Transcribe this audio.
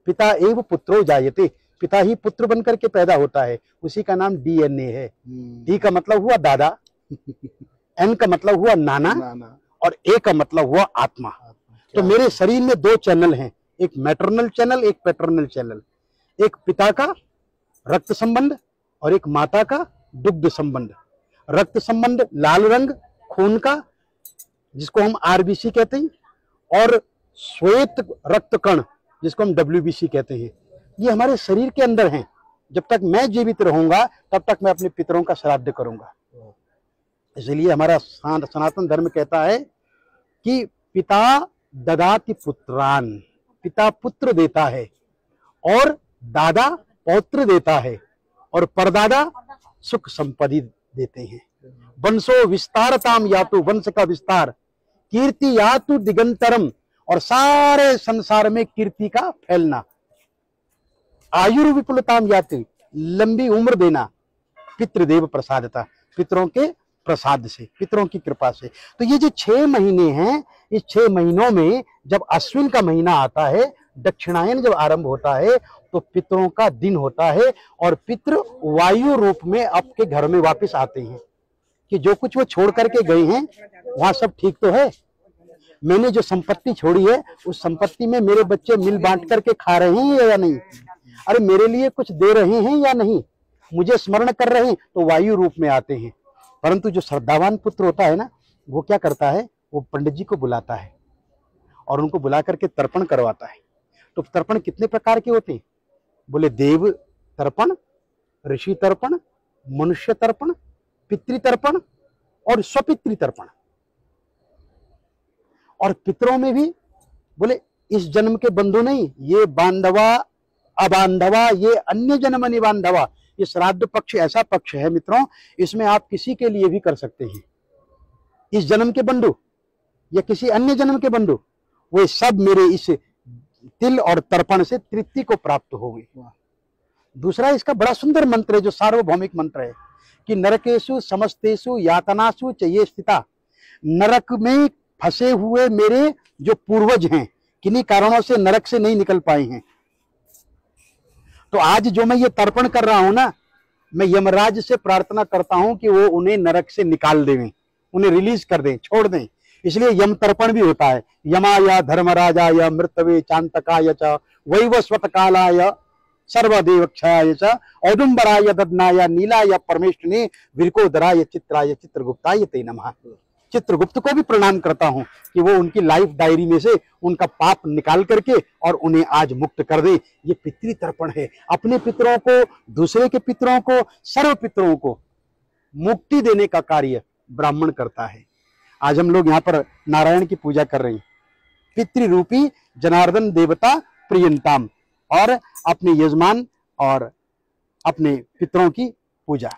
पिता एव पुत्रो जायते, पिता ही पुत्र बनकर के पैदा होता है, उसी का नाम डीएनए है। डी का मतलब हुआ दादा, एन का मतलब हुआ नाना, और ए का मतलब हुआ आत्मा। तो मेरे शरीर में दो चैनल हैं, एक मैटरनल चैनल, एक पैटर्नल चैनल। एक पिता का रक्त संबंध और एक माता का दुग्ध संबंध। रक्त संबंध लाल रंग खून का, जिसको हम आरबीसी कहते हैं, और श्वेत रक्त कण, जिसको हम डब्ल्यूबीसी कहते हैं, ये हमारे शरीर के अंदर हैं। जब तक मैं जीवित रहूंगा तब तक मैं अपने पितरों का श्राद्ध करूंगा। इसलिए हमारा सनातन धर्म कहता है कि पिता ददाति पुत्रान, पिता पुत्र देता है, और दादा पौत्र देता है, और परदादा सुख संपत्ति देते हैं। वंशो विस्तारताम यातु, वंश का विस्तार, कीर्ति यातु दिगंतरम, और सारे संसार में कीर्ति का फैलना। आयुर विपुलताम याति, लंबी उम्र देना। पितृदेव प्रसादता, पितरों के प्रसाद से, पितरों की कृपा से। तो ये जो 6 महीने हैं, इस 6 महीनों में जब अश्विन का महीना आता है, दक्षिणायन जब आरंभ होता है, तो पितरों का दिन होता है, और पितृ वायु रूप में आपके घर में वापस आते हैं कि जो कुछ वो छोड़ करके गए हैं वहां सब ठीक तो है। मैंने जो संपत्ति छोड़ी है उस संपत्ति में मेरे बच्चे मिल बांट करके खा रहे हैं या नहीं, अरे मेरे लिए कुछ दे रहे हैं या नहीं, मुझे स्मरण कर रहे हैं, तो वायु रूप में आते हैं। परंतु जो श्रद्धावान पुत्र होता है ना, वो क्या करता है, वो पंडित जी को बुलाता है और उनको बुला करके तर्पण करवाता है। तो तर्पण कितने प्रकार के होते हैं? बोले देव तर्पण, ऋषि तर्पण, मनुष्य तर्पण, पितृतर्पण और स्वपितृ तर्पण। और पितरों में भी बोले इस जन्म के बंधु नहीं, ये बांधवा अबांधवा, ये अन्य जन्म निबांधवा। ये श्राद्ध पक्ष ऐसा पक्ष है मित्रों, इसमें आप किसी के लिए भी कर सकते हैं। इस जन्म के बंधु या किसी अन्य जन्म के बंधु, वो सब मेरे इस तिल और तर्पण से तृप्ति को प्राप्त हो गई। दूसरा इसका बड़ा सुंदर मंत्र है, जो सार्वभौमिक मंत्र है कि नरकेशु समस्तेषु यातनासु च ये स्थिता। नरक में फंसे हुए मेरे जो पूर्वज हैं, किन्हीं कारणों से नरक से नहीं निकल पाए हैं, तो आज जो मैं ये तर्पण कर रहा हूं ना, मैं यमराज से प्रार्थना करता हूं कि वो उन्हें नरक से निकाल दें, उन्हें रिलीज कर दें, छोड़ दें। इसलिए यम तर्पण भी होता है। यमाय धर्मराजाय मृतवे चांतकाय च वैवस्वत कालाय सर्वदेव क्षयाय च औदुंबराय ददनाय नीलाय परमेष्ठिने विरकोदराय चित्राय चित्रगुप्ताय ते नमः। चित्रगुप्त को भी प्रणाम करता हूं कि वो उनकी लाइफ डायरी में से उनका पाप निकाल करके और उन्हें आज मुक्त कर दे। ये पितृ तर्पण है। अपने पितरों को, दूसरे के पितरों को, सर्व पितरों को मुक्ति देने का कार्य ब्राह्मण करता है। आज हम लोग यहाँ पर नारायण की पूजा कर रहे हैं, पितृरूपी जनार्दन देवता प्रियंताम, और अपने यजमान और अपने पितरों की पूजा।